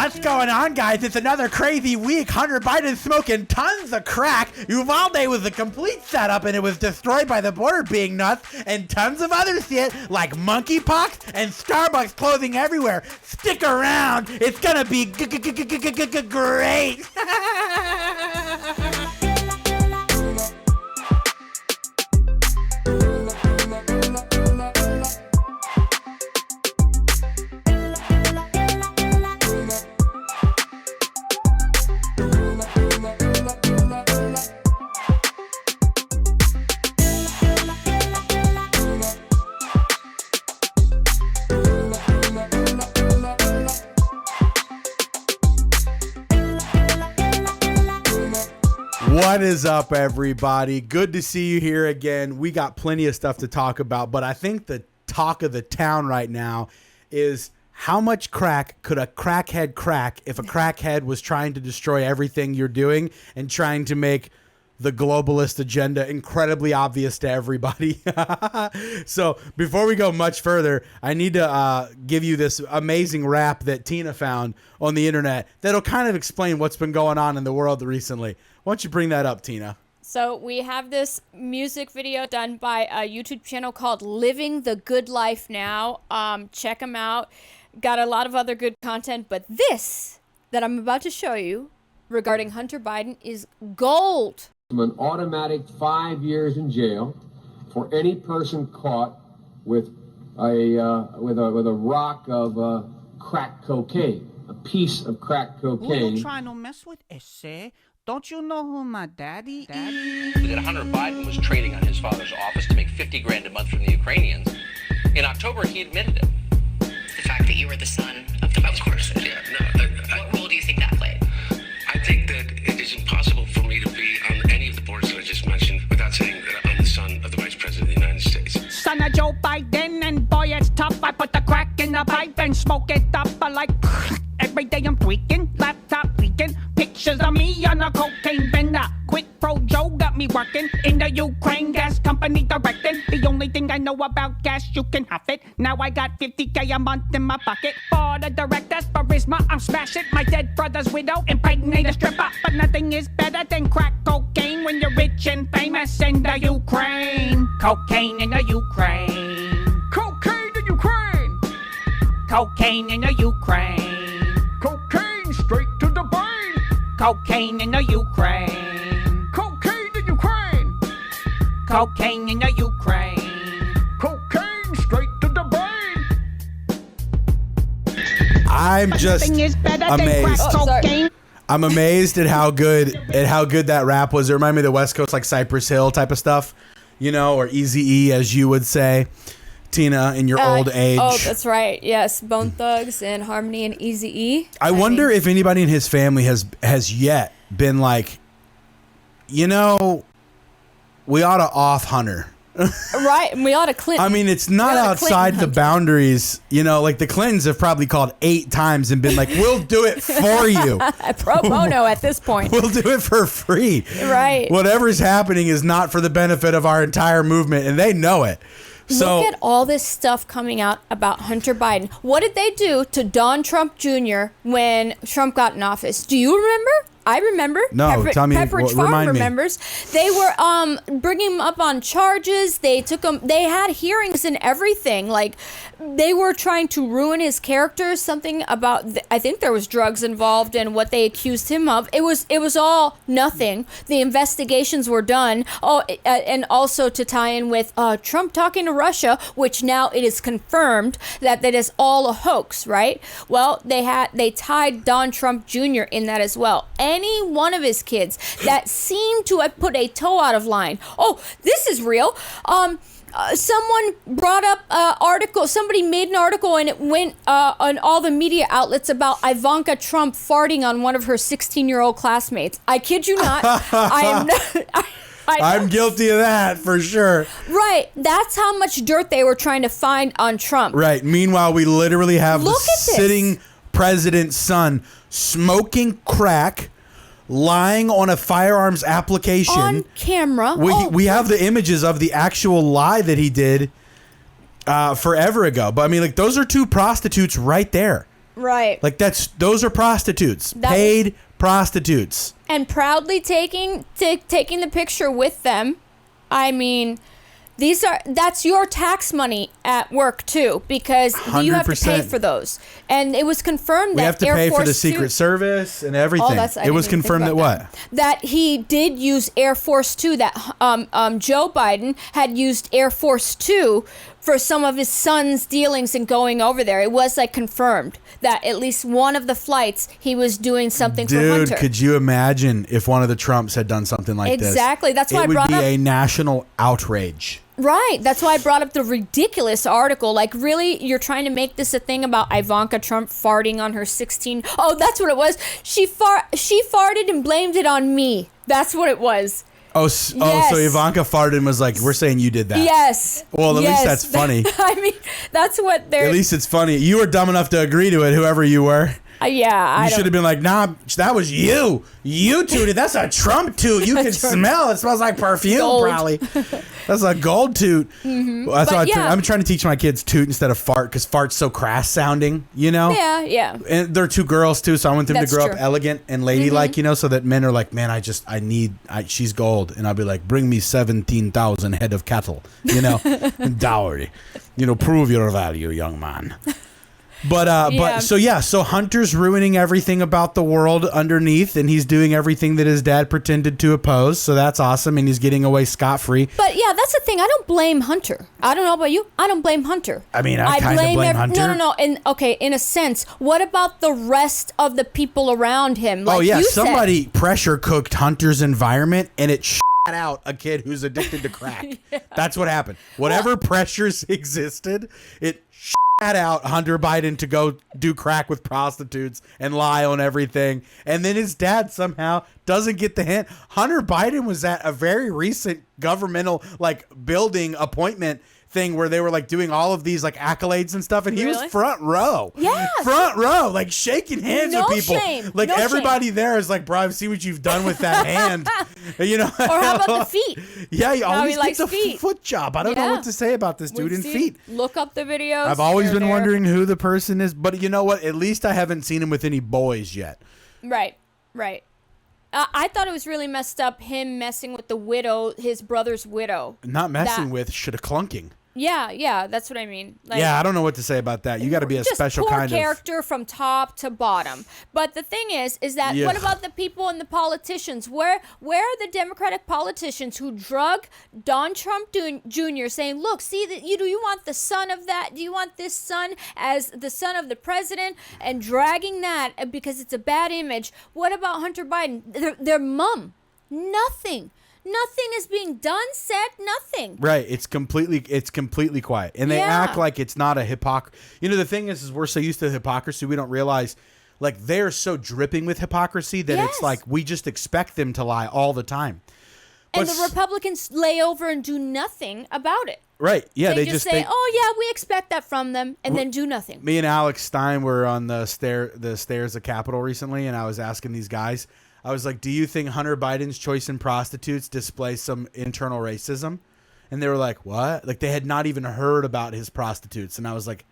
What's going on, guys? It's another crazy week. Hunter Biden's smoking tons of crack. Uvalde was a complete setup, and it was destroyed by the border being nuts, and tons of other shit like monkeypox and Starbucks closing everywhere. Stick around. It's gonna be great. What is up, everybody? Good to see you here again. We got plenty of stuff to talk about, but I think the talk of the town right now is how much crack could a crackhead crack if a crackhead was trying to destroy everything you're doing and trying to make the globalist agenda incredibly obvious to everybody. So before we go much further, I need to give you this amazing rap that Tina found on the internet that'll kind of explain what's been going on in the world recently. Why don't you bring that up, Tina? So we have this music video done by a YouTube channel called Living the Good Life Now. Check them out. Got a lot of other good content, but this that I'm about to show you regarding Hunter Biden is gold. An automatic 5 years in jail for any person caught with a rock of crack cocaine, a piece of crack cocaine. Who you trying to mess with, Esse? Don't you know who my daddy is? That Hunter Biden was trading on his father's office to make $50,000 a month from the Ukrainians. In October, he admitted it. The fact that you were the son of the vice president. Yeah, no. What role do you think that played? I think that it is impossible for me to be on any of the boards that I just mentioned without saying that I'm the son of the Vice President of the United States. Son of Joe Biden, and boy, it's tough. I put the crack in the pipe and smoke it up. I like every day I'm tweaking, laptop leaking, pictures of me on a cocaine bender. Quick Pro Joe got me working in the Ukraine gas company directing. The only thing I know about gas, you can huff it. Now I got $50,000 a month in my pocket. For the director's charisma, I'm smashing my dead brother's widow, impregnate a stripper. But nothing is better than crack cocaine when you're rich and famous in the Ukraine. Cocaine in the Ukraine. Cocaine in Ukraine. Cocaine in the Ukraine. Cocaine straight to the brain. Cocaine in the Ukraine. Cocaine in Ukraine. Cocaine in the Ukraine. Cocaine straight to the brain. I'm just amazed. I'm amazed at how good that rap was. It reminded me of the West Coast, like Cypress Hill type of stuff, you know, or Eazy-E, as you would say, Tina, in your old age. Oh, that's right. Yes, Bone Thugs and Harmony and Eazy-E. I wonder if anybody in his family has yet been like, you know, we ought to off Hunter. Right, and we ought to Clinton. I mean, it's not outside the boundaries. You know, like the Clintons have probably called 8 times and been like, we'll do it for you. Pro bono at this point. We'll do it for free. Right. Whatever's happening is not for the benefit of our entire movement, and they know it. So, look at all this stuff coming out about Hunter Biden. What did they do to Don Trump Jr. when Trump got in office? Do you remember? I remember. No, tell me. Pepperidge Farm remind remembers. They were bringing him up on charges. They took him. They had hearings and everything. Like they were trying to ruin his character. Something about I think there was drugs involved in what they accused him of. It was all nothing. The investigations were done. Oh, and also to tie in with Trump talking to Russia, which now it is confirmed that is all a hoax. Right? Well, they tied Don Trump Jr. in that as well. Any one of his kids that seemed to have put a toe out of line. Oh, this is real. Someone brought up an article. Somebody made an article and it went on all the media outlets about Ivanka Trump farting on one of her 16-year-old classmates. I kid you not. I am not. I'm guilty of that for sure. Right. That's how much dirt they were trying to find on Trump. Right. Meanwhile, we literally have the sitting president's son smoking crack, lying on a firearms application on camera. We have the images of the actual lie that he did forever ago. But I mean, like, those are 2 prostitutes right there. Right. Like those are prostitutes, paid prostitutes. And proudly taking the picture with them. I mean, that's your tax money at work too, because you have to pay 100%. for those. And it was confirmed We that have to Air pay Force for the Secret Service and everything. I It was didn't even think confirmed that about what? That he did use Air Force 2, that Joe Biden had used Air Force 2 for some of his son's dealings and going over there. It was like confirmed that at least one of the flights he was doing something for Hunter. Dude, could you imagine if one of the Trumps had done something like this? Exactly. That's why I brought It would up be a national outrage. Right. That's why I brought up the ridiculous article. Like, really, you're trying to make this a thing about Ivanka Trump farting on her 16. Oh, that's what it was. She farted and blamed it on me. That's what it was. So Yes. Ivanka farted and was like, we're saying you did that. Yes. Well, at least that's funny. I mean, that's what they're... At least it's funny. You were dumb enough to agree to it, whoever you were. Yeah, You should have been like, nah, that was you. You tooted. That's a Trump toot. You can smell. It smells like perfume, Gold. probably. That's a gold toot. Well, that's why I'm trying to teach my kids toot instead of fart, because fart's so crass sounding, you know? Yeah. And they're two girls, too, so I want them That's to grow true. up elegant and ladylike, you know, so that men are like, man, she's gold. And I'll be like, bring me 17,000 head of cattle, you know, dowry. You know, prove your value, young man. So Hunter's ruining everything about the world underneath, and he's doing everything that his dad pretended to oppose. So that's awesome, and he's getting away scot-free. But yeah, that's the thing. I don't blame Hunter. I don't know about you. I don't blame Hunter. I mean, I kind of blame Hunter. No. And okay, in a sense, what about the rest of the people around him? Like somebody pressure cooked Hunter's environment, and it out a kid who's addicted to crack. Yeah. That's what happened. Whatever pressures existed, it out Hunter Biden to go do crack with prostitutes and lie on everything. And then his dad somehow doesn't get the hint. Hunter Biden was at a very recent governmental building appointment thing where they were doing all of these accolades and stuff, and he was front row. Yes. Front row, shaking hands with people. Shame. Everybody there is like, bro, I've seen what you've done with that hand. You know? Or how about the feet? Yeah, you always he get the feet. foot job. I don't know what to say about this dude in feet. Look up the videos. I've always been wondering who the person is, but you know what? At least I haven't seen him with any boys yet. Right. I thought it was really messed up, him messing with the widow, his brother's widow. Not messing with, shoulda clunking. Yeah, that's what I mean. I don't know what to say about that. You got to be a special kind of character from top to bottom. But the thing is that what about the people and the politicians? Where are the Democratic politicians who drug Don Trump Jr. saying, "Look, see that do you want the son of that? Do you want this son as the son of the president?" and dragging that because it's a bad image. What about Hunter Biden? Their mom, nothing. Nothing is being done, said, nothing. Right. It's completely quiet. And they act like it's not a hypocrisy. You know, the thing is we're so used to hypocrisy, we don't realize, they're so dripping with hypocrisy that it's we just expect them to lie all the time. And the Republicans lay over and do nothing about it. Right. Yeah. They just say, "Oh yeah, we expect that from them," and then do nothing. Me and Alex Stein were on the stairs of Capitol recently, and I was asking these guys, I was like, do you think Hunter Biden's choice in prostitutes displays some internal racism? And they were like, what? They had not even heard about his prostitutes. And I was like,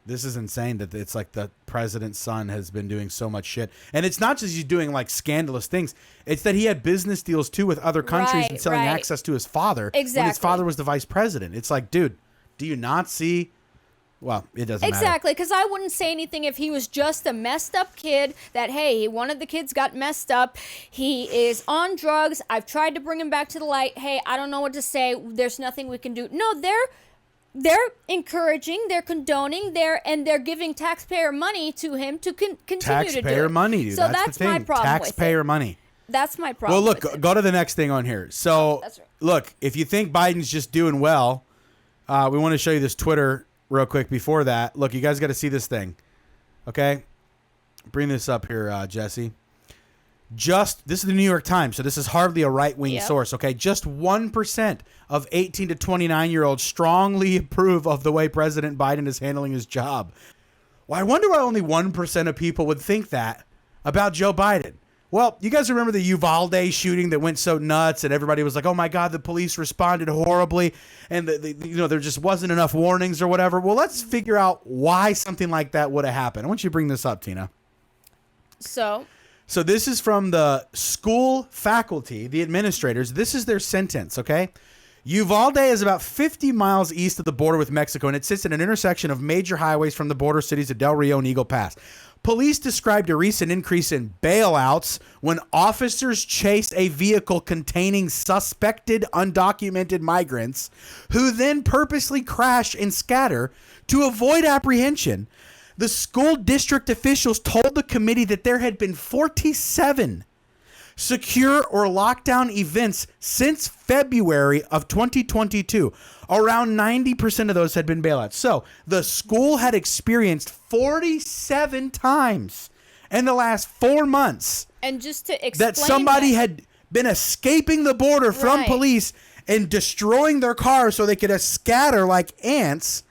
this is insane that it's the president's son has been doing so much shit. And it's not just he's doing scandalous things. It's that he had business deals too with other countries and selling access to his father. Exactly. When his father was the vice president. It's dude, do you not see? Well, it doesn't matter. Exactly, because I wouldn't say anything if he was just a messed up kid that, hey, one of the kids got messed up. He is on drugs. I've tried to bring him back to the light. Hey, I don't know what to say. There's nothing we can do. No, they're encouraging, they're condoning, they're giving taxpayer money to him to continue to do it. Taxpayer money, dude. So that's the thing. my problem Taxpayer with it. money. That's my problem. Well, look, go to the next thing on here. So, that's right. Look, if you think Biden's just doing well, we want to show you this Twitter real quick before that. Look, you guys got to see this thing. Okay? Bring this up here, Jesse. This is the New York Times, so this is hardly a right-wing source, okay? Just 1% of 18 to 29-year-olds strongly approve of the way President Biden is handling his job. Well, I wonder why only 1% of people would think that about Joe Biden. Well, you guys remember the Uvalde shooting that went so nuts, and everybody was like, "Oh my God, the police responded horribly," and there just wasn't enough warnings or whatever. Well, let's figure out why something like that would have happened. I want you to bring this up, Tina. So this is from the school faculty, the administrators. This is their sentence, okay? Uvalde is about 50 miles east of the border with Mexico, and it sits at an intersection of major highways from the border cities of Del Rio and Eagle Pass. Police described a recent increase in bailouts when officers chase a vehicle containing suspected undocumented migrants who then purposely crash and scatter to avoid apprehension. The school district officials told the committee that there had been 47 secure or lockdown events since February of 2022. Around 90% of those had been bailouts. So the school had experienced 47 times in the last 4 months. And just to explain that somebody had been escaping the border from police and destroying their cars so they could scatter like ants.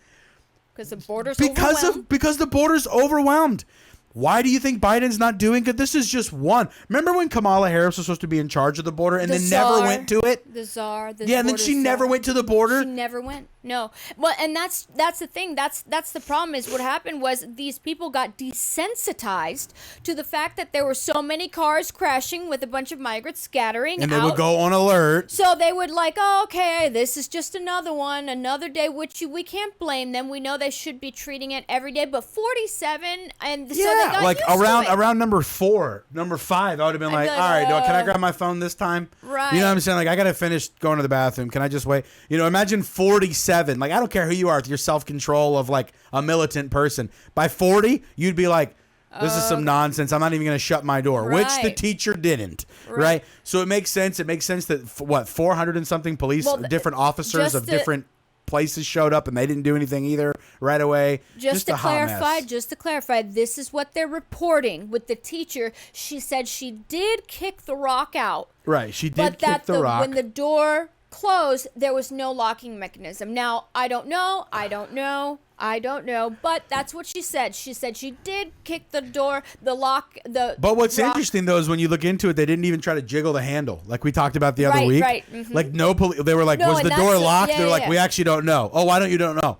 Because the border's overwhelmed. Because the border's overwhelmed. Why do you think Biden's not doing it? This is just one. Remember when Kamala Harris was supposed to be in charge of the border and then never went to it? The czar. Yeah, and then she never went to the border? She never went. No. Well, and that's the thing. That's the problem is what happened was these people got desensitized to the fact that there were so many cars crashing with a bunch of migrants scattering and they would go on alert. So they would like, oh, okay, this is just another one, another day, which we can't blame them. We know they should be treating it every day, but 47, and so they got like used to it. around number 4, number 5, I would have been like, all right, can I grab my phone this time? Right. You know what I'm saying? Like, I got to finish going to the bathroom. Can I just wait? You know, imagine 47. Like, I don't care who you are with your self-control of like a militant person. By 40, you'd be like, this is some nonsense. I'm not even going to shut my door, which the teacher didn't. Right. So it makes sense. It makes sense that 400 and something police, different officers of different places showed up and they didn't do anything either right away. Just to clarify, this is what they're reporting with the teacher. She said she did kick the rock out. Right. She did kick the rock. When the door closed, there was no locking mechanism. Now, I don't know, but that's what she said. She said she did kick the door, the lock, But what's interesting, though, is when you look into it, they didn't even try to jiggle the handle, like we talked about the other week. Right, mm-hmm. Like, they were like, was the door locked? They're like, we actually don't know. Oh, why don't you don't know?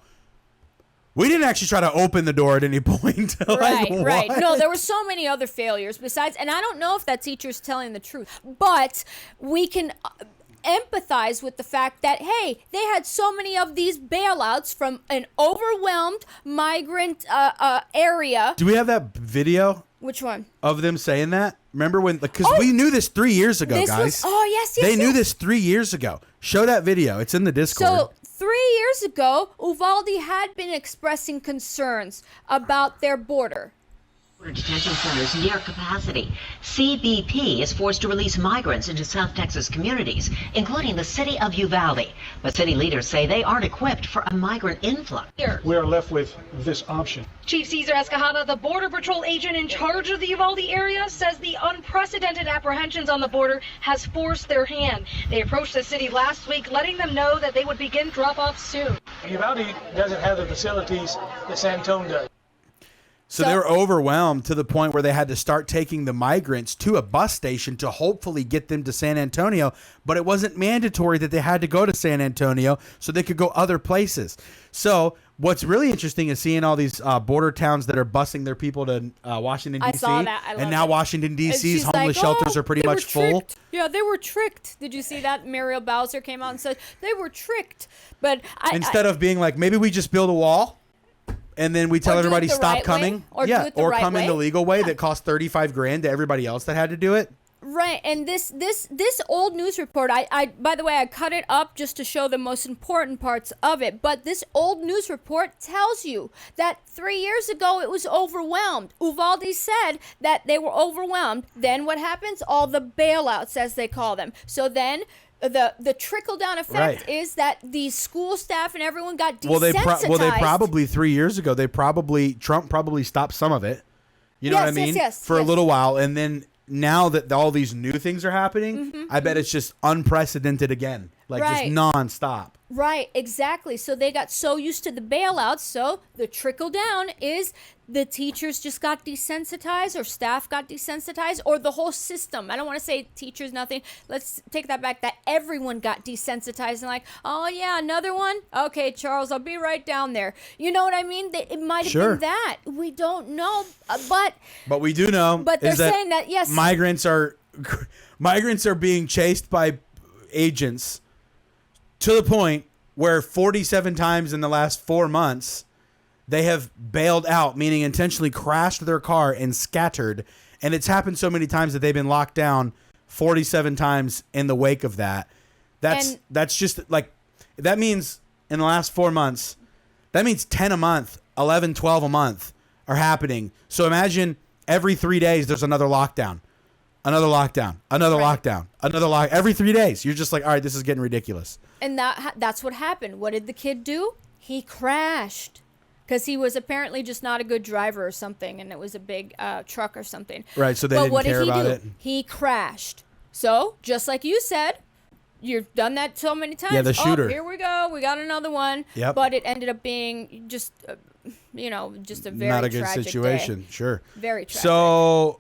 We didn't actually try to open the door at any point. Right. No, there were so many other failures besides, and I don't know if that teacher's telling the truth, but we can empathize with the fact that, hey, they had so many of these bailouts from an overwhelmed migrant area. Do we have that video? Which one? Of them saying that? Remember when, because we knew this 3 years ago, guys. Yes. They knew this 3 years ago. Show that video. It's in the Discord. So 3 years ago, Uvalde had been expressing concerns about their border. Detention centers near capacity. CBP is forced to release migrants into South Texas communities, including the city of Uvalde. But city leaders say they aren't equipped for a migrant influx. We are left with this option. Chief Cesar Escajada, the Border Patrol agent in charge of the Uvalde area, says the unprecedented apprehensions on the border has forced their hand. They approached the city last week, letting them know that they would begin drop-offs soon. Uvalde doesn't have the facilities that San Antonio does. So they were overwhelmed to the point where they had to start taking the migrants to a bus station to hopefully get them to San Antonio. But it wasn't mandatory that they had to go to San Antonio, so they could go other places. So what's really interesting is seeing all these border towns that are busing their people to Washington, D.C. I saw that. I and now Washington, D.C.'s homeless shelters are pretty much full. Yeah, they were tricked. Did you see that? Muriel Bowser came out and said they were tricked. But instead of being like, maybe we just build a wall. And then we tell everybody stop coming. Or come in the legal way that cost $35,000 to everybody else that had to do it. Right, and this old news report, I by the way, I cut it up just to show the most important parts of it, but this old news report tells you that 3 years ago it was overwhelmed. Uvalde said that they were overwhelmed. Then what happens? All the bailouts, as they call them. So then the trickle-down effect is that the school staff and everyone got desensitized. Well, they probably 3 years ago, Trump probably stopped some of it. You know what I mean? For a little while. And then now that all these new things are happening, I bet it's just unprecedented again. like Right. just nonstop. Right, exactly. So they got so used to the bailouts. So the trickle down is the teachers just got desensitized, or staff got desensitized, or the whole system. I don't want to say teachers, nothing. Let's take that back. That everyone got desensitized and like, oh yeah, another one? Okay, Charles, I'll be right down there. You know what I mean? It might have Sure. been that. We don't know, but we do know. But they're is that saying that, yes. migrants are being chased by agents to the point where 47 times in the last 4 months they have bailed out, meaning intentionally crashed their car and scattered. And it's happened so many times that they've been locked down 47 times in the wake of that. That's just like, that means in the last 4 months, that means 10 a month, 11, 12 a month are happening. So imagine every 3 days there's another lockdown. Another lockdown, another lockdown, another lock. Every 3 days, you're just like, all right, this is getting ridiculous. And that's what happened. What did the kid do? He crashed because he was apparently just not a good driver or something, and it was a big truck or something. Right, so they didn't care about it. He crashed. So, just like you said, you've done that so many times. Yeah, the shooter. Oh, here we go. We got another one. Yep. But it ended up being just, just a very not a good tragic situation. day. Sure. Very tragic. So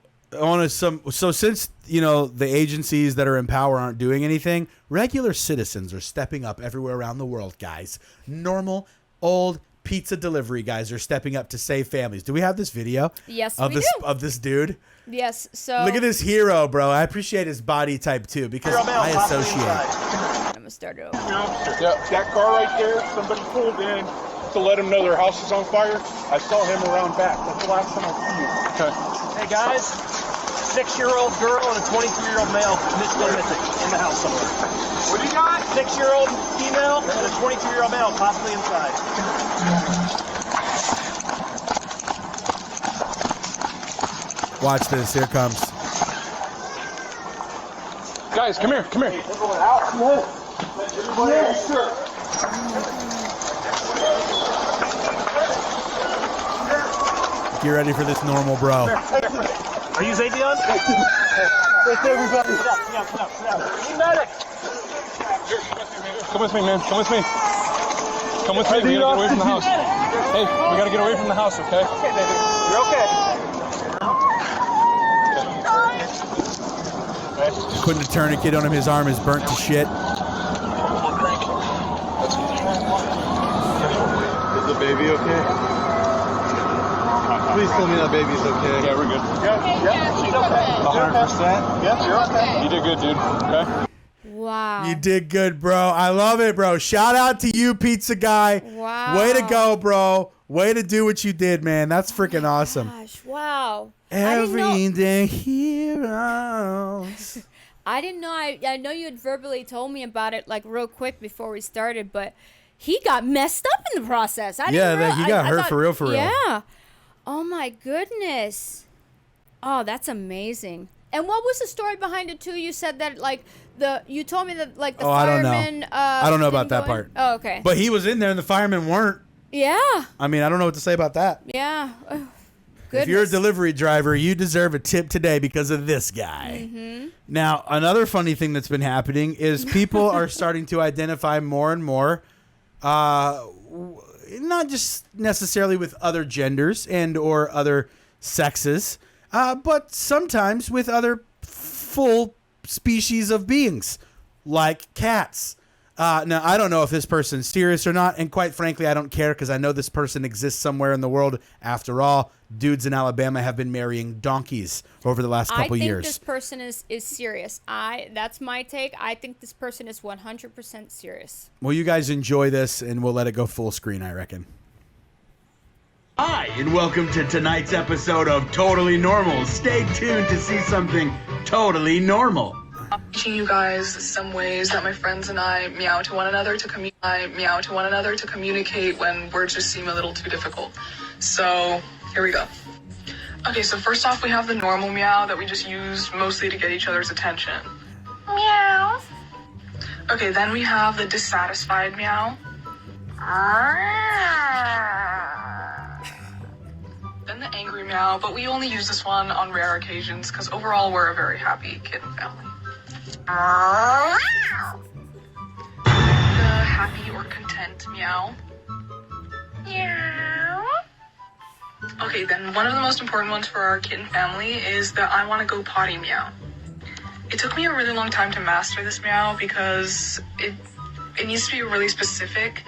since the agencies that are in power aren't doing anything, regular citizens are stepping up everywhere around the world, guys. Normal old pizza delivery guys are stepping up to save families. Do we have this video? Yes, of we this do. of this dude? Yes. So look at this hero, bro. I appreciate his body type too, because I associate. I'm gonna start it over. Yeah, that car right there, somebody pulled in to let them know their house is on fire. I saw him around back. That's the last time I see you. Okay. Hey guys, 6-year-old girl and a 23-year-old male still missing in the house somewhere. What do you got? 6-year-old female and a 23-year-old male possibly inside. Watch this. Here it comes. Guys, come here. Come here. Yes, sir. Get ready for this normal bro. Are you Xavion? That's everybody. Need medic. Come with me, man. Come with me. Come with me. We gotta get away from the house. Hey, we gotta get away from the house, okay? Okay, baby. You're okay. Putting a tourniquet on him. His arm is burnt to shit. Is the baby okay? Please tell me that baby's okay. Yeah, we're good. Yeah, she's okay. 100%? Yes, you're okay. You did good, dude. Okay? Wow. You did good, bro. I love it, bro. Shout out to you, pizza guy. Wow. Way to go, bro. Way to do what you did, man. That's freaking awesome. Gosh, wow. Everyday heroes. I didn't know. I know you had verbally told me about it like real quick before we started, but he got messed up in the process. He got hurt for real. Yeah. Oh my goodness. Oh, that's amazing. And what was the story behind it too? You said that you told me that the firemen. I don't know about that didn't go in? part. Oh, okay. But he was in there and the firemen weren't. Yeah. I mean, I don't know what to say about that. Yeah. Oh, if you're a delivery driver, you deserve a tip today because of this guy. Mm-hmm. Now, another funny thing that's been happening is people are starting to identify more and more, not just necessarily with other genders and or other sexes, but sometimes with other full species of beings, like cats. Now, I don't know if this person's serious or not, and quite frankly, I don't care because I know this person exists somewhere in the world. After all, dudes in Alabama have been marrying donkeys over the last couple years. I think this person is serious. That's my take. I think this person is 100% serious. Well, you guys enjoy this, and we'll let it go full screen, I reckon. Hi, and welcome to tonight's episode of Totally Normal. Stay tuned to see something totally normal. Teaching you guys some ways that my friends and I meow to one another to communicate when words just seem a little too difficult. So here we go. Okay, so first off we have the normal meow that we just use mostly to get each other's attention. Meow. Okay, then we have the dissatisfied meow. Then the angry meow, but we only use this one on rare occasions because overall we're a very happy kid and family. content meow. Meow. Okay, then one of the most important ones for our kitten family is the I want to go potty meow. It took me a really long time to master this meow because it needs to be really specific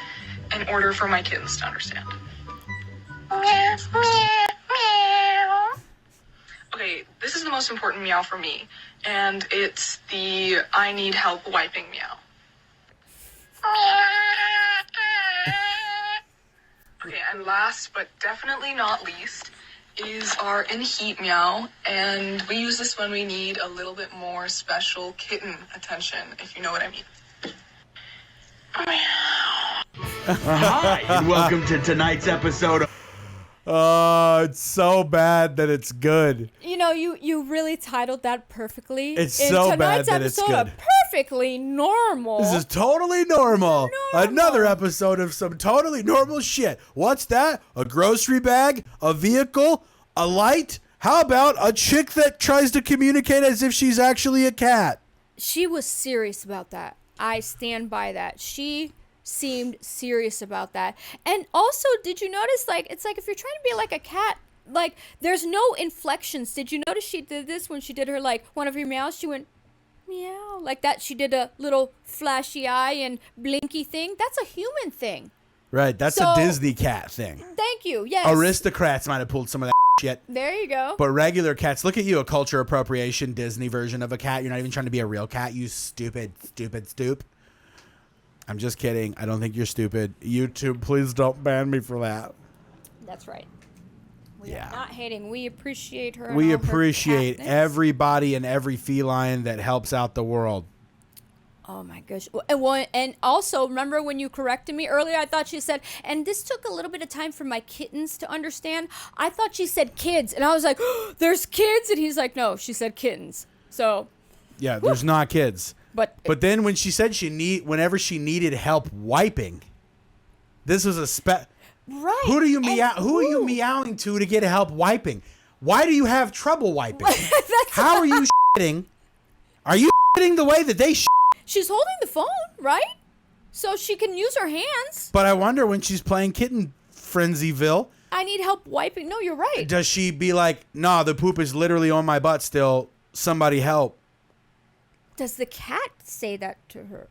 in order for my kittens to understand. Meow, meow, meow. Okay, this is the most important meow for me, and it's the I need help wiping meow. Okay, and last but definitely not least is our in heat meow, and we use this when we need a little bit more special kitten attention, if you know what I mean. Hi, and welcome to tonight's episode. It's so bad that it's good. You know, you really titled that perfectly. It's so bad that it's good. Perfectly normal. This is totally normal. Another episode of some totally normal shit. What's that? A grocery bag? A vehicle? A light? How about a chick that tries to communicate as if she's actually a cat? She was serious about that. I stand by that. She seemed serious about that. And also, did you notice, like, it's like if you're trying to be like a cat, like, there's no inflections. Did you notice she did this when she did her, like, one of her meows? She went meow like that. She did a little flashy eye and blinky thing. That's a human thing. Right, that's a Disney cat thing. Thank you. Yes. Aristocrats might have pulled some of that shit. There you go. But regular cats, look at you, a culture appropriation Disney version of a cat. You're not even trying to be a real cat, you stupid stoop. I'm just kidding. I don't think you're stupid. YouTube, please don't ban me for that. That's right. We are not hating. We appreciate her. We and all appreciate her catness. everybody and every feline that helps out the world. Oh my gosh. And also, remember when you corrected me earlier, I thought she said, and this took a little bit of time for my kittens to understand. I thought she said kids. And I was like, oh, there's kids? And he's like, no, she said kittens. So. Yeah, there's not kids. But then when she said whenever she needed help wiping, this was a right. Who are you meowing to get help wiping? Why do you have trouble wiping? How are you shitting? Are you shitting the way that they shit? She's holding the phone, right? So she can use her hands. But I wonder when she's playing Kitten Frenzyville. I need help wiping. No, you're right. Does she be like, nah, the poop is literally on my butt still. Somebody help. Does the cat say that to her?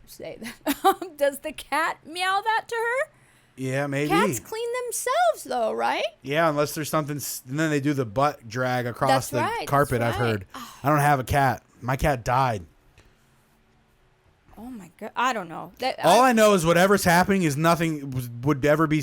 Does the cat meow that to her? Yeah, maybe. Cats clean themselves, though, right? Yeah, unless there's something. And then they do the butt drag across the carpet, I've heard. I don't have a cat. My cat died. Oh, my God. I don't know. All I know is whatever's happening is nothing would ever be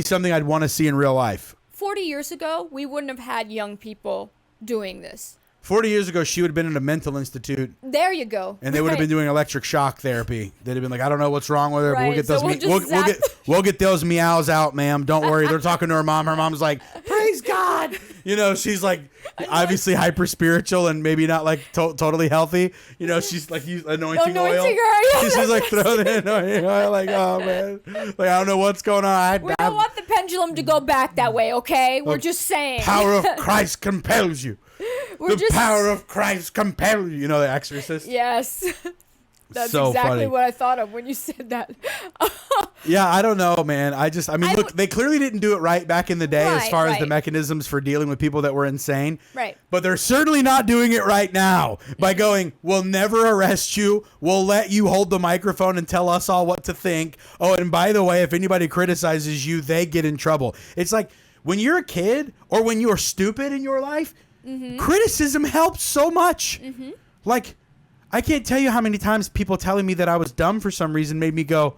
something I'd want to see in real life. 40 years ago, we wouldn't have had young people doing this. 40 years ago, she would have been in a mental institute. There you go. And they would have been doing electric shock therapy. They'd have been like, I don't know what's wrong with her, but Right, we'll get those we'll get those meows out, ma'am. Don't worry. They're talking to her mom. Her mom's like, praise God. You know, she's like obviously hyper spiritual and maybe not like totally healthy. You know, she's like anointing oil. Her, yeah. She's like throwing the anointing oil. Like, oh man, like I don't know what's going on. We don't want the pendulum to go back that way. Okay, we're just saying. Power of Christ compels you. The power of Christ compels you. You know, The Exorcist. Yes. That's so exactly funny. what I thought of when you said that. Yeah, I don't know, man. Look, they clearly didn't do it right back in the day as far as the mechanisms for dealing with people that were insane. Right. But they're certainly not doing it right now by going, we'll never arrest you. We'll let you hold the microphone and tell us all what to think. Oh, and by the way, if anybody criticizes you, they get in trouble. It's like when you're a kid or when you're stupid in your life, criticism helps so much. Like, I can't tell you how many times people telling me that I was dumb for some reason made me go,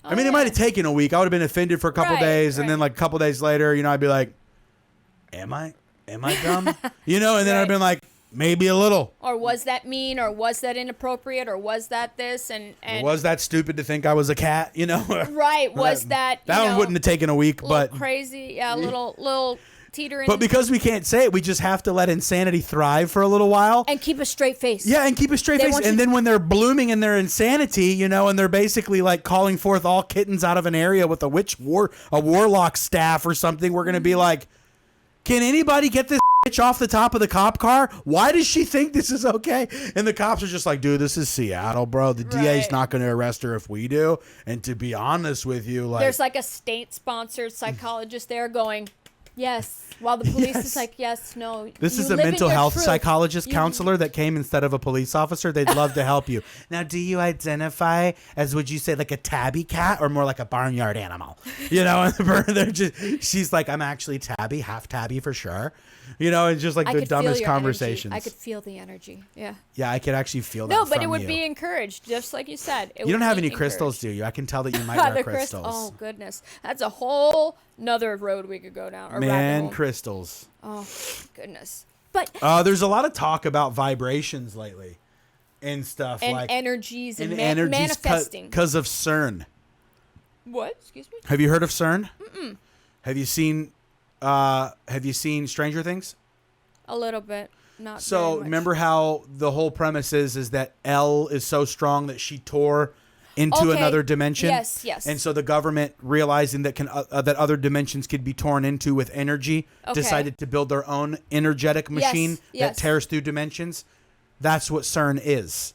it might have taken a week. I would have been offended for a couple days. And then like a couple days later, you know, I'd be like, am I dumb? You know, and then I'd been like, maybe a little. Or was that mean? Or was that inappropriate? Or was that this? And was that stupid to think I was a cat? You know? Right. Was that one wouldn't have taken a week, but crazy. Yeah. Little teetering. But because we can't say it, we just have to let insanity thrive for a little while. And keep a straight face. Yeah, and keep a straight face. And then when they're blooming in their insanity, you know, and they're basically like calling forth all kittens out of an area with a warlock staff or something, we're going to be like, can anybody get this bitch off the top of the cop car? Why does she think this is okay? And the cops are just like, dude, this is Seattle, bro. The DA's not going to arrest her if we do. And to be honest with you, like, there's like a state-sponsored psychologist there going, yes, while the police is like, yes, no. This is a mental health psychologist counselor that came instead of a police officer. They'd love to help you. Now, do you identify as, would you say, like a tabby cat or more like a barnyard animal? You know, and they're just, she's like, I'm actually tabby, half tabby for sure. You know, it's just like the dumbest conversations. I could feel the energy. Yeah. Yeah, I could actually feel that. No, but from it would you. be encouraged, just like you said. You don't have any crystals, do you? I can tell that you might wear crystals. Oh, goodness. That's a whole nother road we could go down. Man, crystals. Oh, goodness. But there's a lot of talk about vibrations lately and stuff. And like energies and manifesting. Because of CERN. What? Excuse me? Have you heard of CERN? Mm-mm. Have you seen Stranger Things? A little bit. Not so very much. Remember how the whole premise is that Elle is so strong that she tore into another dimension. Yes. And so the government, realizing that that other dimensions could be torn into with energy, decided to build their own energetic machine that tears through dimensions. That's what CERN is.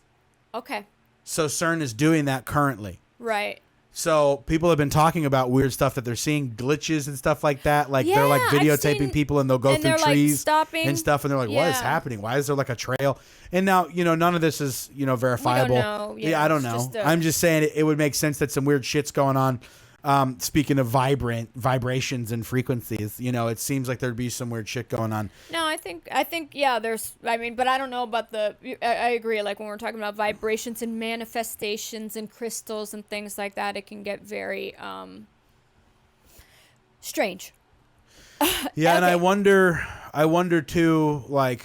Okay. So CERN is doing that currently. Right. So people have been talking about weird stuff that they're seeing, glitches and stuff like that. Like they're like videotaping people and they'll go through trees and stuff. And they're like, what is happening? Why is there like a trail? And now, none of this is, verifiable. We don't know. Yeah, I don't know. I'm just saying it would make sense that some weird shit's going on. Speaking of vibrations and frequencies, it seems like there'd be some weird shit going on. No, I think, yeah, but I don't know about I agree. Like when we're talking about vibrations and manifestations and crystals and things like that, it can get very, strange. Yeah. And I wonder too, like,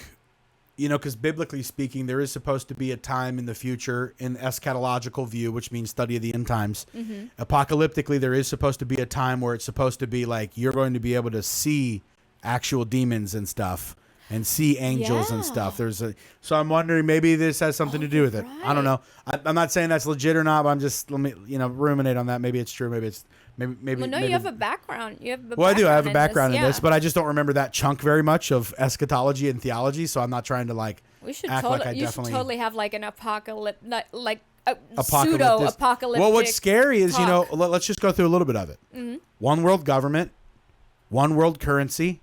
because biblically speaking, there is supposed to be a time in the future in eschatological view, which means study of the end times. Mm-hmm. Apocalyptically, there is supposed to be a time where it's supposed to be like you're going to be able to see actual demons and stuff and see angels and stuff. So I'm wondering maybe this has something to do with it. Right. I don't know. I'm not saying that's legit or not, but I'm just, let me, ruminate on that. Maybe it's true. Maybe it's, maybe. Well, no, you have a background. I do. I have a background in this, but I just don't remember that chunk very much of eschatology and theology. So I'm not trying to we should act like I definitely. Should totally have like an apocalypse, like a pseudo-apocalyptic. Well, what's scary is, talk. Let's just go through a little bit of it. Mm-hmm. One world government, one world currency,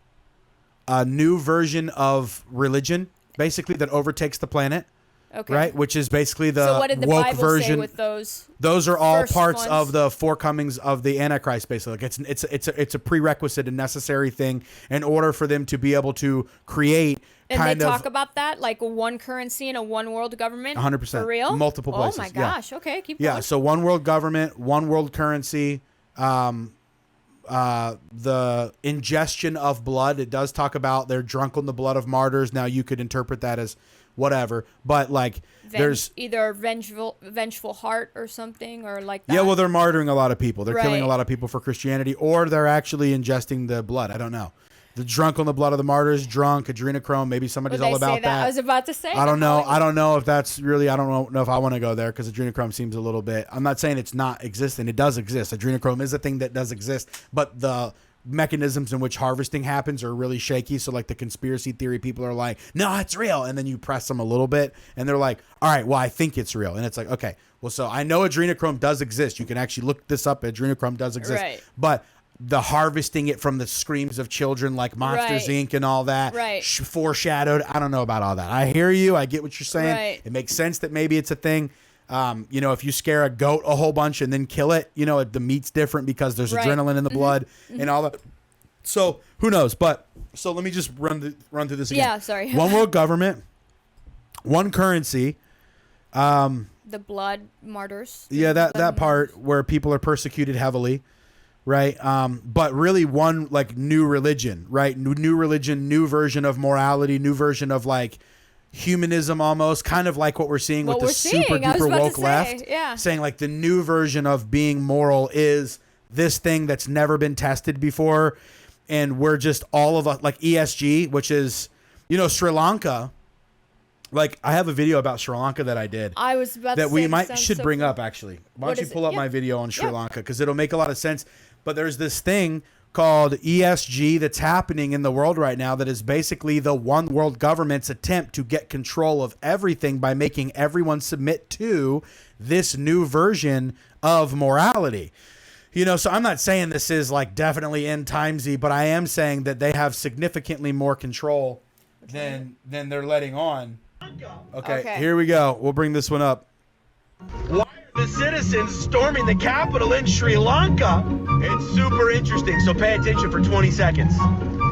a new version of religion, basically that overtakes the planet. Okay. Right, which is basically the so what did the woke Bible version. Say with those? Those are all parts of the forecomings of the Antichrist. Basically, like it's a prerequisite and necessary thing in order for them to be able to create. And they talk about that, like one currency and a one world government. 100%. For real? Multiple places. Oh my gosh! Yeah. Okay, keep going. Yeah, so one world government, one world currency. The ingestion of blood. It does talk about they're drunk on the blood of martyrs. Now you could interpret that as whatever, but like there's either vengeful heart or something or like that. Yeah, well, they're martyring a lot of people. They're killing a lot of people for Christianity, or they're actually ingesting the blood. I don't know. The drunk on the blood of the martyrs, drunk, adrenochrome. Maybe somebody's all about that. I was about to say. I don't know. I don't know if that's really. I don't know if I want to go there because adrenochrome seems a little bit. I'm not saying it's not existing. It does exist. Adrenochrome is a thing that does exist, but the mechanisms in which harvesting happens are really shaky. So like the conspiracy theory people are like, no, it's real. And then you press them a little bit and they're like, all right, well, I think it's real. And it's like, okay, well, so I know adrenochrome does exist. You can actually look this up. Adrenochrome does exist. Right. But the harvesting it from the screams of children like Monsters Inc. and all that foreshadowed. I don't know about all that. I hear you. I get what you're saying. Right. It makes sense that maybe it's a thing. If you scare a goat a whole bunch and then kill it, the meat's different because there's adrenaline in the blood and all that. So who knows? But so let me just run through this again. Yeah, sorry. One world government, one currency. The blood martyrs. Yeah, that part where people are persecuted heavily, right? But really one like new religion, right? New religion, new version of morality, new version of like humanism, almost kind of like what we're seeing with the super duper woke left. Yeah. Saying like the new version of being moral is this thing that's never been tested before. And we're just all of us like ESG, which is, Sri Lanka. Like I have a video about Sri Lanka that I did. I was about that to say we should bring up actually. Why don't you pull up my video on Sri Lanka because it'll make a lot of sense. But there's this thing called ESG that's happening in the world right now that is basically the one world government's attempt to get control of everything by making everyone submit to this new version of morality. You know, so I'm not saying this is like definitely end timesy, but I am saying that they have significantly more control than they're letting on. Okay, here we go. We'll bring this one up. Why are the citizens storming the capital in Sri Lanka? It's super interesting, so pay attention for 20 seconds.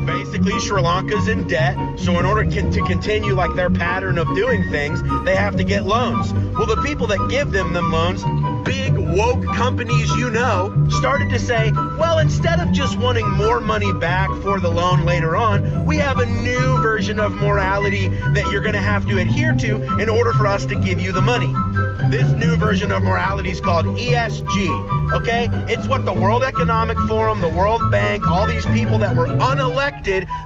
Basically, Sri Lanka's in debt, so in order to continue like their pattern of doing things, they have to get loans. Well, the people that give them loans, big woke companies you know, started to say, well, instead of just wanting more money back for the loan later on, we have a new version of morality that you're going to have to adhere to in order for us to give you the money. This new version of morality is called ESG, okay? It's what the World Economic Forum, the World Bank, all these people that were unelected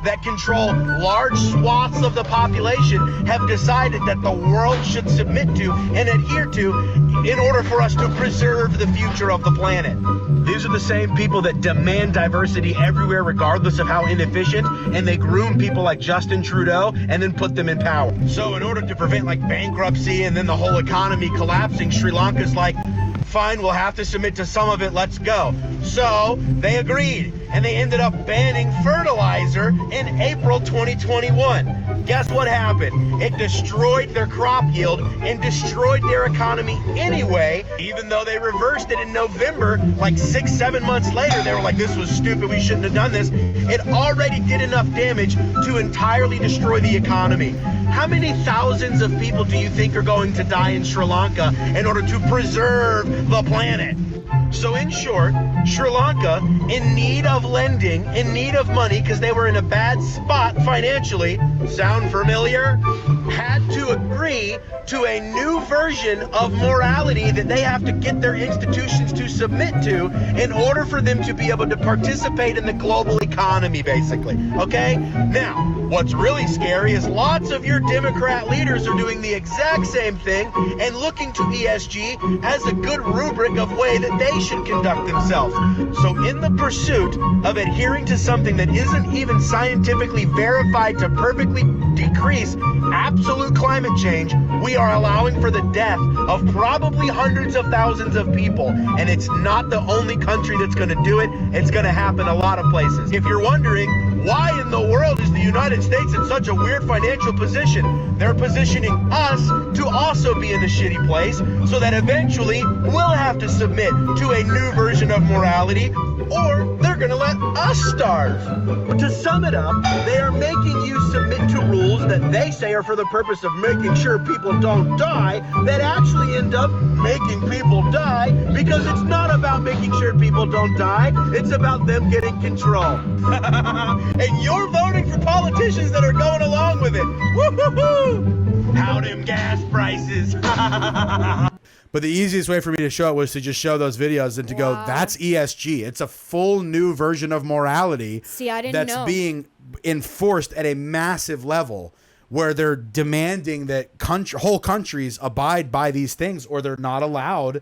that control large swaths of the population have decided that the world should submit to and adhere to in order for us to preserve the future of the planet. These are the same people that demand diversity everywhere regardless of how inefficient, and they groom people like Justin Trudeau and then put them in power. So in order to prevent like bankruptcy and then the whole economy collapsing, Sri Lanka's like, fine, we'll have to submit to some of it, let's go. So they agreed, and they ended up banning fertilizer in April 2021. Guess what happened? It destroyed their crop yield and destroyed their economy anyway, even though they reversed it in November, like 6-7 months later. They were like, this was stupid, we shouldn't have done this. It already did enough damage to entirely destroy the economy. How many thousands of people do you think are going to die in Sri Lanka in order to preserve the planet? So in short, Sri Lanka, in need of lending, in need of money because they were in a bad spot financially, sound familiar? Had to agree to a new version of morality that they have to get their institutions to submit to in order for them to be able to participate in the global economy, basically. Okay? Now, what's really scary is lots of your Democrat leaders are doing the exact same thing and looking to ESG as a good rubric of way that they should conduct themselves. So in the pursuit of adhering to something that isn't even scientifically verified to perfectly decrease absolute climate change, we are allowing for the death of probably hundreds of thousands of people. And it's not the only country that's going to do it. It's going to happen a lot of places. If you're wondering, why in the world is the United States in such a weird financial position? They're positioning us to also be in a shitty place so that eventually we'll have to submit to a new version of morality, or they're going to let us starve. But to sum it up, they are making you submit to rules that they say are for the purpose of making sure people don't die, that actually end up making people die, because it's not about making sure people don't die, it's about them getting control. And you're voting for politicians that are going along with it. Woo-hoo-hoo! How them gas prices. But the easiest way for me to show it was to just show those videos and to go, that's ESG. It's a full new version of morality. See, I didn't that's know. being enforced at a massive level where they're demanding that whole countries abide by these things, or they're not allowed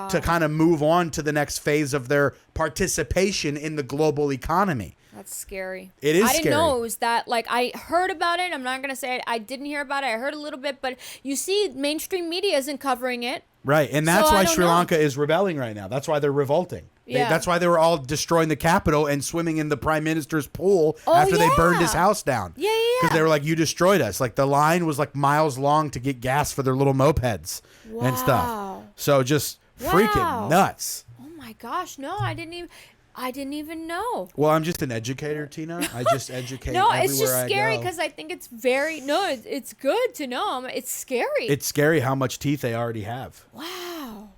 to kind of move on to the next phase of their participation in the global economy. That's scary. It is I didn't scary. know it was that. Like, I heard about it. I'm not going to say it. I didn't hear about it. I heard a little bit. But you see, mainstream media isn't covering it. Right. And that's So why I don't Sri know. Lanka is rebelling right now. That's why they're revolting. Yeah. That's why they were all destroying the Capitol and swimming in the prime minister's pool after they burned his house down. Yeah. Because they were like, you destroyed us. Like, the line was like miles long to get gas for their little mopeds and stuff. So just freaking nuts. Oh my gosh. No, I didn't even know. Well, I'm just an educator, Tina. I just educate No, everywhere it's just I scary go. because I think it's very, it's good to know. It's scary. It's scary how much teeth they already have. Wow.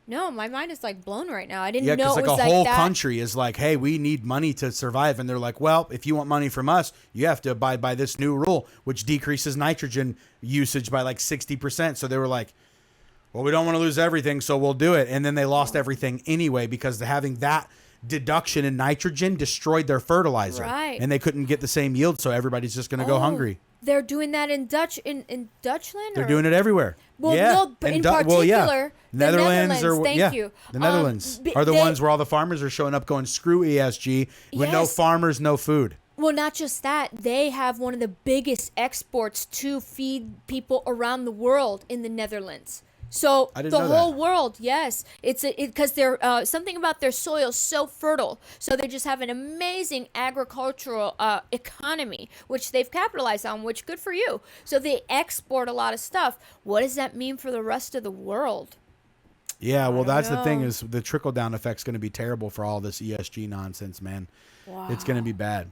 No, my mind is like blown right now. I didn't Yeah, know because it like was a whole that. country is like, hey, we need money to survive. And they're like, well, if you want money from us, you have to abide by this new rule, which decreases nitrogen usage by like 60%. So they were like, well, we don't want to lose everything, so we'll do it. And then they lost everything anyway because having that deduction in nitrogen destroyed their fertilizer. Right. And they couldn't get the same yield, so everybody's just going to go hungry. They're doing that in Dutchland. They're doing it everywhere. Well, no, but in particular, the Netherlands Thank you. The Netherlands are the ones where all the farmers are showing up going, screw ESG. With no farmers, no food. Well, not just that. They have one of the biggest exports to feed people around the world in the Netherlands. So the whole world, yes, it's because they're something about their soil so fertile. So they just have an amazing agricultural economy, which they've capitalized on. Which good for you. So they export a lot of stuff. What does that mean for the rest of the world? Yeah, well, that's the thing is the trickle down effect's going to be terrible for all this ESG nonsense, man. Wow. It's going to be bad.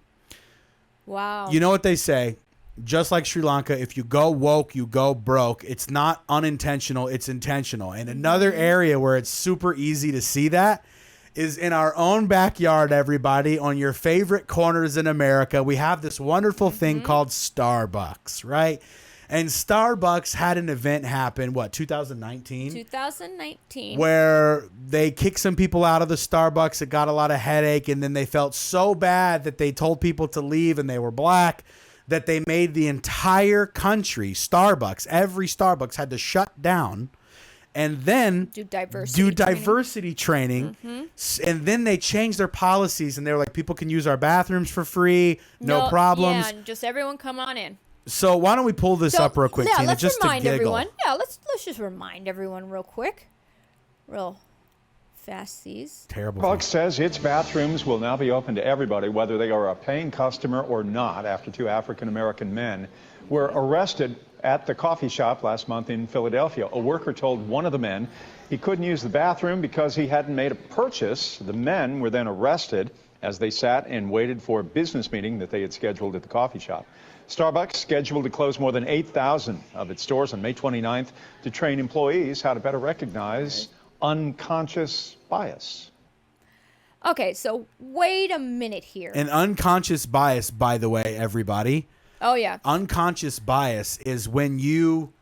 Wow. You know what they say? Just like Sri Lanka, if you go woke, you go broke. It's not unintentional, it's intentional. And another area where it's super easy to see that is in our own backyard, everybody, on your favorite corners in America. We have this wonderful thing called Starbucks, right? And Starbucks had an event happen, 2019? 2019. Where they kicked some people out of the Starbucks. It got a lot of headache, and then they felt so bad that they told people to leave, and they were black, that they made the entire country, Starbucks, every Starbucks had to shut down and then do diversity training. And then they changed their policies, and they were like, people can use our bathrooms for free, no problems. Yeah, just everyone come on in. So why don't we pull this up real quick, Tina, let's just remind to giggle. everyone. Yeah, let's just remind everyone real quick. Real fasties. Terrible. Starbucks says its bathrooms will now be open to everybody, whether they are a paying customer or not, after two African-American men were arrested at the coffee shop last month in Philadelphia. A worker told one of the men he couldn't use the bathroom because he hadn't made a purchase. The men were then arrested as they sat and waited for a business meeting that they had scheduled at the coffee shop. Starbucks scheduled to close more than 8,000 of its stores on May 29th to train employees how to better recognize unconscious bias. Okay, so wait a minute here. An unconscious bias, by the way, everybody. Oh, yeah. Unconscious bias is when you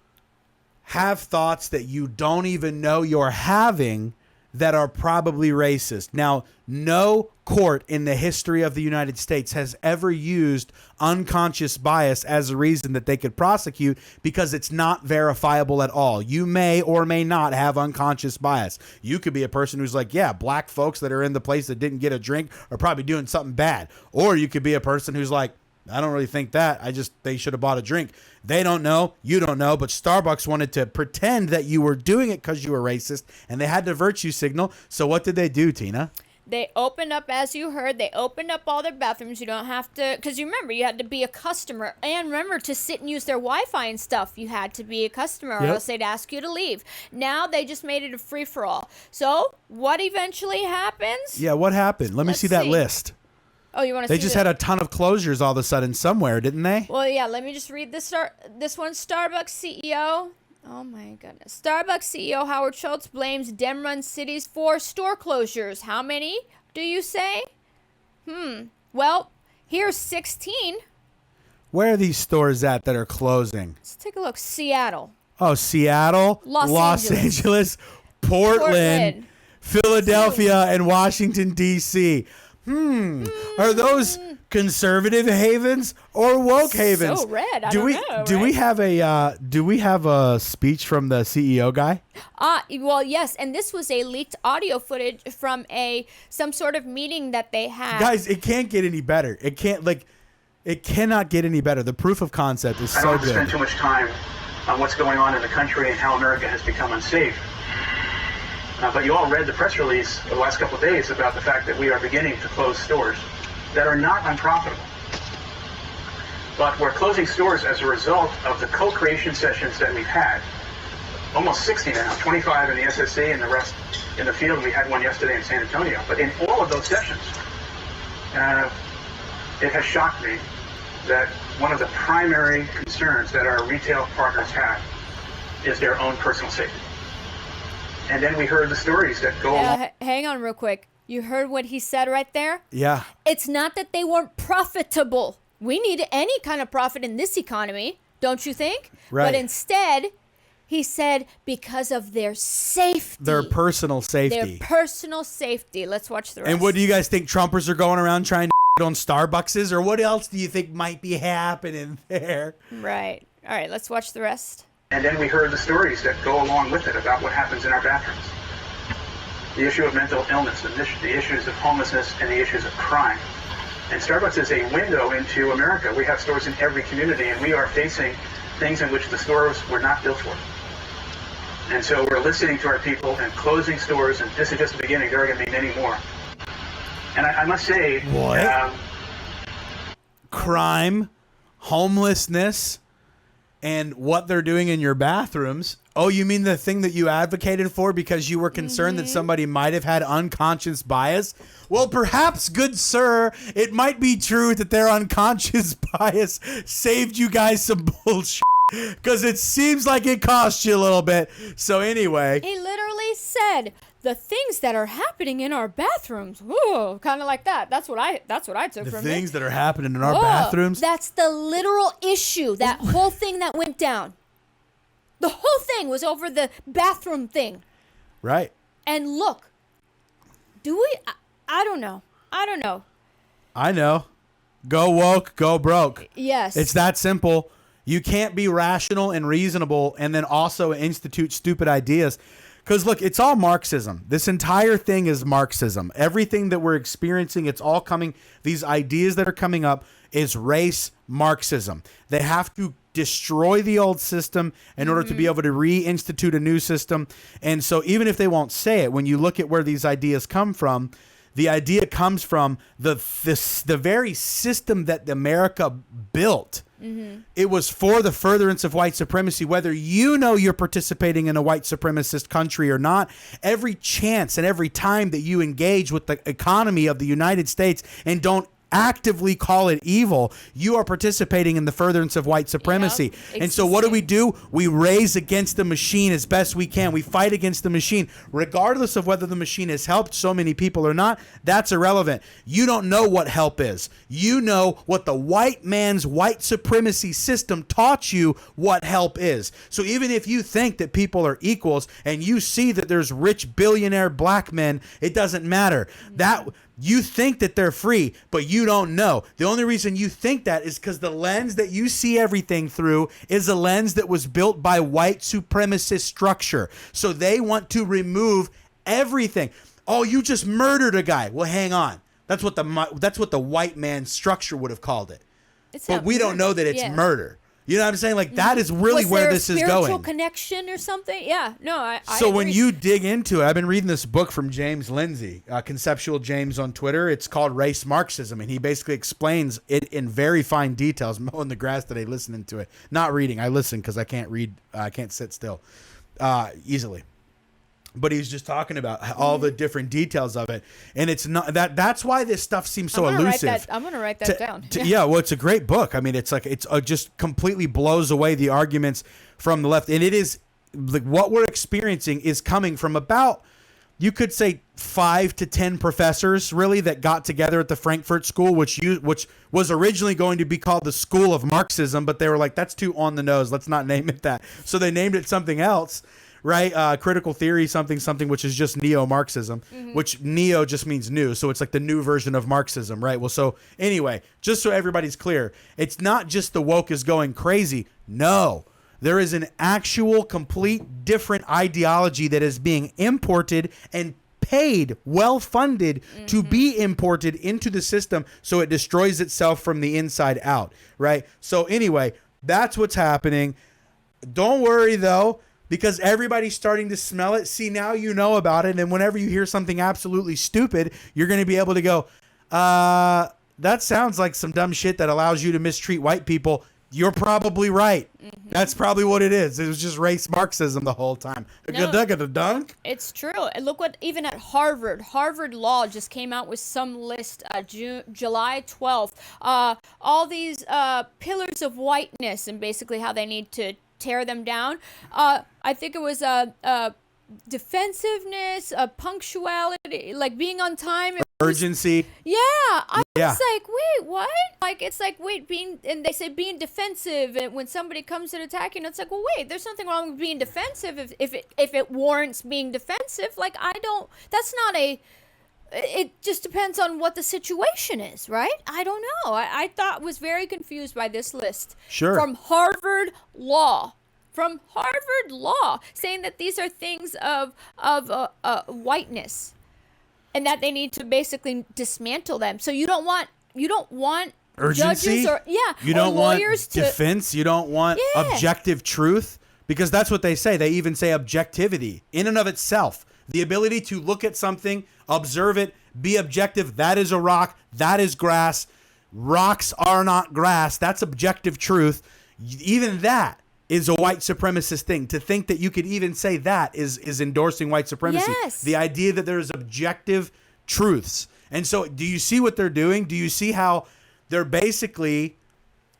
have thoughts that you don't even know you're having that are probably racist. Now, no court in the history of the United States has ever used unconscious bias as a reason that they could prosecute, because it's not verifiable at all. You may or may not have unconscious bias. You could be a person who's like, yeah, black folks that are in the place that didn't get a drink are probably doing something bad. Or you could be a person who's like, I don't really think that. They should have bought a drink. They don't know. You don't know. But Starbucks wanted to pretend that you were doing it because you were racist, and they had to virtue signal. So what did they do, Tina? They opened up, as you heard, they opened up all their bathrooms. You don't have to, because you remember, you had to be a customer. And remember, to sit and use their Wi-Fi and stuff, you had to be a customer, or else they'd ask you to leave. Now they just made it a free-for-all. So what eventually happens? Yeah, what happened? Let's see that list. Oh, you want to see? They just had a ton of closures all of a sudden somewhere, didn't they? Well, yeah, let me just read this one. Starbucks CEO. Oh, my goodness. Starbucks CEO Howard Schultz blames Dem-run cities for store closures. How many, do you say? Well, here's 16. Where are these stores at that are closing? Let's take a look. Seattle. Oh, Seattle, Los Angeles, Portland, Philadelphia, and Washington, D.C. Are those conservative havens or woke havens? So red. I don't know. Do we have a speech from the CEO guy? Well, yes, and this was a leaked audio footage from some sort of meeting that they had. Guys, it can't get any better. It cannot get any better. The proof of concept is so good. I don't want to spend too much time on what's going on in the country and how America has become unsafe. But you all read the press release the last couple of days about the fact that we are beginning to close stores that are not unprofitable. But we're closing stores as a result of the co-creation sessions that we've had. Almost 60 now, 25 in the SSC and the rest in the field. We had one yesterday in San Antonio. But in all of those sessions, it has shocked me that one of the primary concerns that our retail partners have is their own personal safety. And then we heard the stories that go along. Hang on real quick. You heard what he said right there? Yeah. It's not that they weren't profitable. We need any kind of profit in this economy, don't you think? Right. But instead, he said because of their safety. Their personal safety. Their personal safety. Let's watch the rest. And what do you guys think? Trumpers are going around trying to on Starbuckses, or what else do you think might be happening there? Right. All right, let's watch the rest. And then we heard the stories that go along with it about what happens in our bathrooms. The issue of mental illness, the issues of homelessness, and the issues of crime. And Starbucks is a window into America. We have stores in every community, and we are facing things in which the stores were not built for. And so we're listening to our people and closing stores, and this is just the beginning. There are going to be many more. And I must say... What? Crime, homelessness, and what they're doing in your bathrooms. Oh, you mean the thing that you advocated for because you were concerned that somebody might have had unconscious bias? Well, perhaps, good sir, it might be true that their unconscious bias saved you guys some bullshit, because it seems like it cost you a little bit. So anyway. He literally said the things that are happening in our bathrooms. Ooh, kind of like that. That's what I took from it. The things that are happening in our bathrooms. That's the literal issue. That whole thing that went down. The whole thing was over the bathroom thing. Right. And look, do we? I don't know. I know. Go woke, go broke. Yes. It's that simple. You can't be rational and reasonable and then also institute stupid ideas. Because, look, it's all Marxism. This entire thing is Marxism. Everything that we're experiencing, it's all coming. These ideas that are coming up is race Marxism. They have to destroy the old system in order to be able to reinstitute a new system. And so even if they won't say it, when you look at where these ideas come from, the idea comes from the very system that America built. It was for the furtherance of white supremacy, whether you know you're participating in a white supremacist country or not. Every chance and every time that you engage with the economy of the United States and don't actively call it evil, you are participating in the furtherance of white supremacy. Yep, and so what do? We raise against the machine as best we can. We fight against the machine, regardless of whether the machine has helped so many people or not. That's irrelevant. You don't know what help is. You know what the white man's white supremacy system taught you what help is. So even if you think that people are equals and you see that there's rich billionaire black men, it doesn't matter. That you think that they're free, but you don't know. The only reason you think that is because the lens that you see everything through is a lens that was built by white supremacist structure. So they want to remove everything. Oh, you just murdered a guy. Well, hang on. That's what the white man structure would have called it. But we don't know that it's murder. You know what I'm saying? Like, that is really where this is going. Spiritual connection or something? Yeah. No, I So agree. when you dig into it, I've been reading this book from James Lindsay, Conceptual James on Twitter. It's called Race Marxism, and he basically explains it in very fine details. I'm mowing the grass today listening to it. Not reading. I listen because I can't read. I can't sit still easily. But he's just talking about all the different details of it, and it's not that's why this stuff seems so elusive. I'm gonna write that down. Yeah, well, it's a great book. I mean, it's like it's just completely blows away the arguments from the left, and it is like what we're experiencing is coming from about, you could say, 5 to 10 professors really that got together at the Frankfurt School, which was originally going to be called the School of Marxism, but they were like, that's too on the nose. Let's not name it that. So they named it something else. Right, critical theory, something, which is just neo-Marxism, which neo just means new, so it's like the new version of Marxism, right? Well, so anyway, just so everybody's clear, it's not just the woke is going crazy. No, there is an actual, complete, different ideology that is being imported and paid, well-funded to be imported into the system, so it destroys itself from the inside out, right? So anyway, that's what's happening. Don't worry, though, because everybody's starting to smell it. See, now you know about it. And whenever you hear something absolutely stupid, you're going to be able to go, that sounds like some dumb shit that allows you to mistreat white people. You're probably right. That's probably what it is. It was just race Marxism the whole time. Dunk. It's true. And look what, even at Harvard Law just came out with some list July 12th. All these pillars of whiteness and basically how they need to tear them down. I think it was defensiveness, punctuality, like being on time, urgency. Yeah, I was like, wait, what? Like, it's like, wait, and they say being defensive, and when somebody comes and attacking, it's like, well, wait, there's nothing wrong with being defensive if it warrants being defensive. Like, that's not a it just depends on what the situation is, right? I don't know. I was very confused by this list. Sure. From Harvard Law. From Harvard Law, saying that these are things of whiteness, and that they need to basically dismantle them. So you don't want urgency, judges or you don't want lawyers defense, you don't want objective truth, because that's what they say. They even say objectivity in and of itself, the ability to look at something, observe it, be objective. That is a rock, that is grass. Rocks are not grass. That's objective truth. Even that is a white supremacist thing. To think that you could even say that is endorsing white supremacy. Yes. The idea that there's objective truths. And so do you see what they're doing? Do you see how they're basically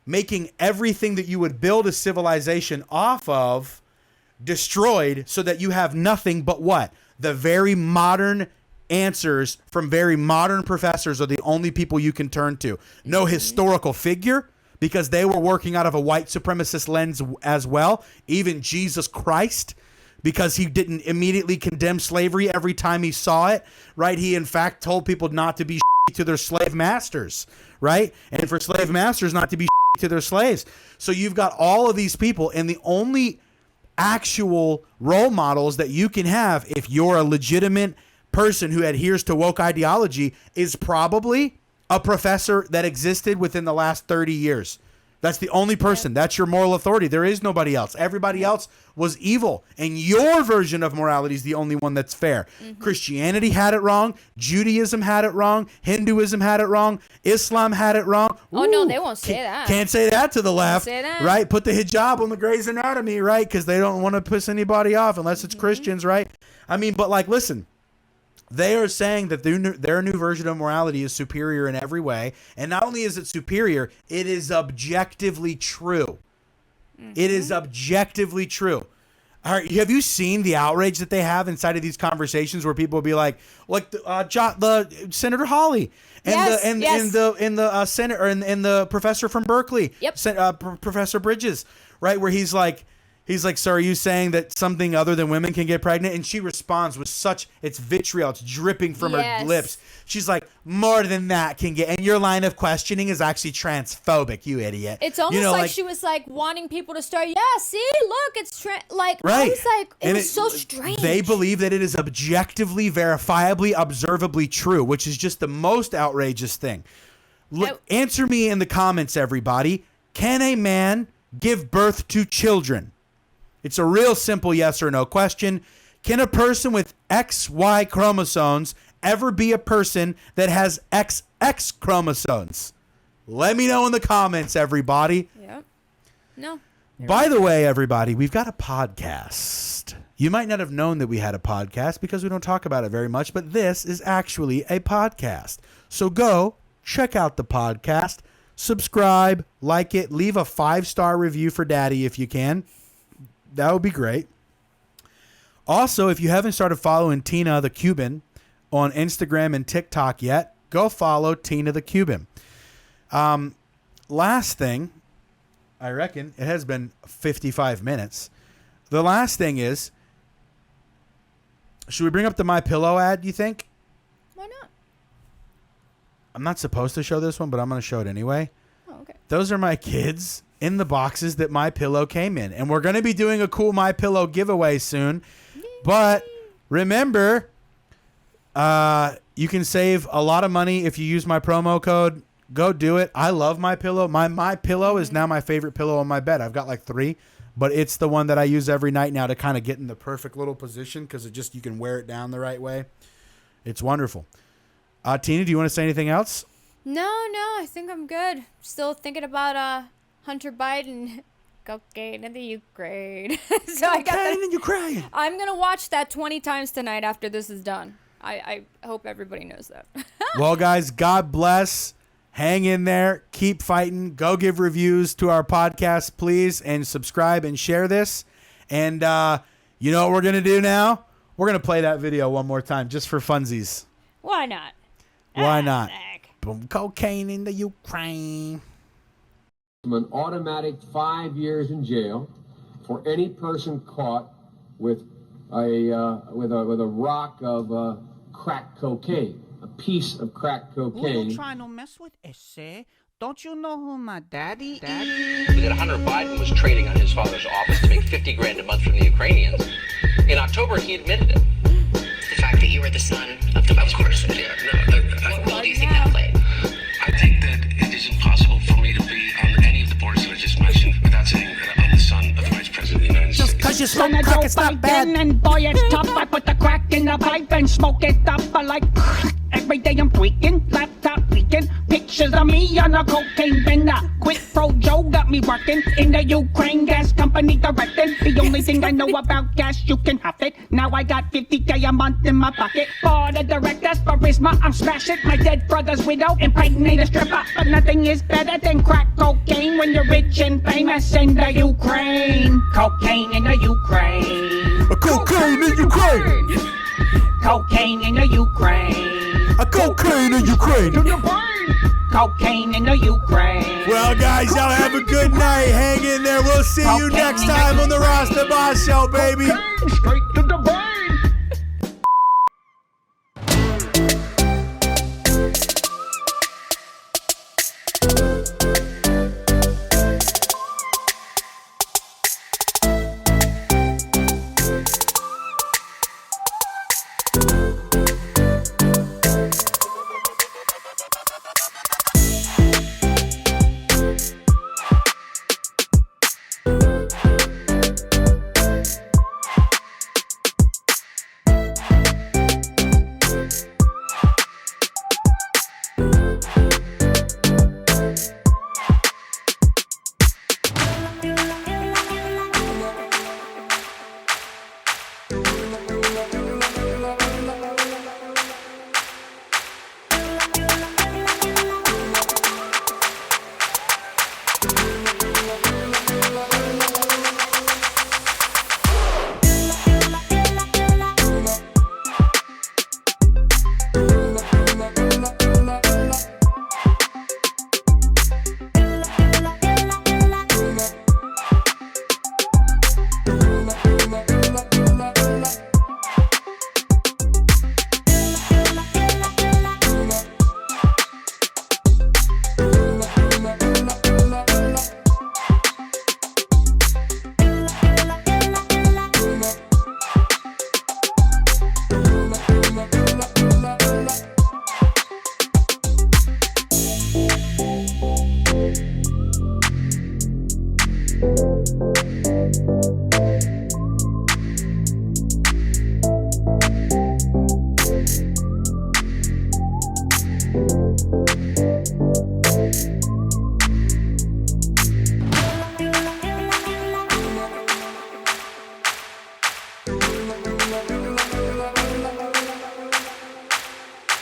making everything that you would build a civilization off of destroyed, so that you have nothing but what? The very modern answers from very modern professors are the only people you can turn to. No historical figure, because they were working out of a white supremacist lens as well. Even Jesus Christ, because he didn't immediately condemn slavery every time he saw it, right? He, in fact, told people not to be to their slave masters, right? And for slave masters not to be to their slaves. So you've got all of these people, and the only actual role models that you can have if you're a legitimate person who adheres to woke ideology is probably a professor that existed within the last 30 years. That's the only person. That's your moral authority. There is nobody else. Everybody else was evil. And your version of morality is the only one that's fair. Christianity had it wrong. Judaism had it wrong. Hinduism had it wrong. Islam had it wrong. Oh, no, they won't say that. Can't say that to the left. Say that. Right? Put the hijab on the Grey's Anatomy, right? Because they don't want to piss anybody off unless it's Christians, right? I mean, but like, listen. They are saying that their new version of morality is superior in every way. And not only is it superior, it is objectively true. It is objectively true. All right, have you seen the outrage that they have inside of these conversations where people will be like the Senator Hawley and the senator and the professor from Berkeley, Professor Bridges, right? Where he's like, "So are you saying that something other than women can get pregnant?" And she responds with it's vitriol. It's dripping from her lips. She's like, "More than that can get." And your line of questioning is actually transphobic, you idiot. It's almost like she was like wanting people to start, see, look, it's right. I was like, it was so strange. They believe that it is objectively, verifiably, observably true, which is just the most outrageous thing. Look, answer me in the comments, everybody. Can a man give birth to children? It's a real simple yes or no question. Can a person with XY chromosomes ever be a person that has XX chromosomes? Let me know in the comments, everybody. Yep. No. By the way, everybody, we've got a podcast. You might not have known that we had a podcast because we don't talk about it very much, but this is actually a podcast. So go check out the podcast, subscribe, like it, leave a 5-star review for Daddy if you can. That would be great. Also, if you haven't started following Tina the Cuban on Instagram and TikTok yet, go follow Tina the Cuban. Last thing, I reckon it has been 55 minutes. The last thing is, should we bring up the MyPillow ad, you think? Why not? I'm not supposed to show this one, but I'm going to show it anyway. Oh, okay. Those are my kids in the boxes that MyPillow came in. And we're going to be doing a cool MyPillow giveaway soon. But remember, you can save a lot of money if you use my promo code. Go do it. I love MyPillow. My pillow is now my favorite pillow on my bed. I've got like 3, but it's the one that I use every night now to kind of get in the perfect little position because you can wear it down the right way. It's wonderful. Tina, do you want to say anything else? No, I think I'm good. Still thinking about Hunter Biden, cocaine in the Ukraine. Cocaine in Ukraine. I'm gonna watch that 20 times tonight after this is done. I hope everybody knows that. Well, guys, God bless. Hang in there. Keep fighting. Go give reviews to our podcast, please, and subscribe and share this. And you know what we're gonna do now? We're gonna play that video one more time just for funsies. Why not? Why not? Boom, cocaine in the Ukraine. An automatic 5 years in jail for any person caught with a rock of crack cocaine, a piece of crack Who cocaine. you trying to mess with, ese? Don't you know who my daddy is? That Hunter Biden was trading on his father's office to make $50,000 a month from the Ukrainians. In October, he admitted it. The fact that you were the son of the Of course, yeah. What role do you think that played? I think that it is impossible for me to be on any of the boards that I just mentioned without saying that I'm the son of the Vice President of the United States. Cause you smoke crack, it's not bad. And boy, it's tough. I put the crack in the pipe and smoke it up. I like every day I'm tweaking, laptop leaking, pictures of me on a cocaine bender. Quit pro Joe got me working in the Ukraine gas company directing. The only thing I know about gas, you can have it. Now I got $50,000 a month in my pocket. Board of directors, charisma, I'm smashing. My dead brother's widow, impregnate a stripper. But nothing is better than crack cocaine when you're rich and famous in the Ukraine. Cocaine in the Ukraine. Cocaine in Ukraine. Cocaine in the Ukraine. Cocaine in Ukraine. Cocaine in the Ukraine. Well, guys, y'all have a good night. Hang in there. We'll see you next time on the RossduhBoss Show, baby.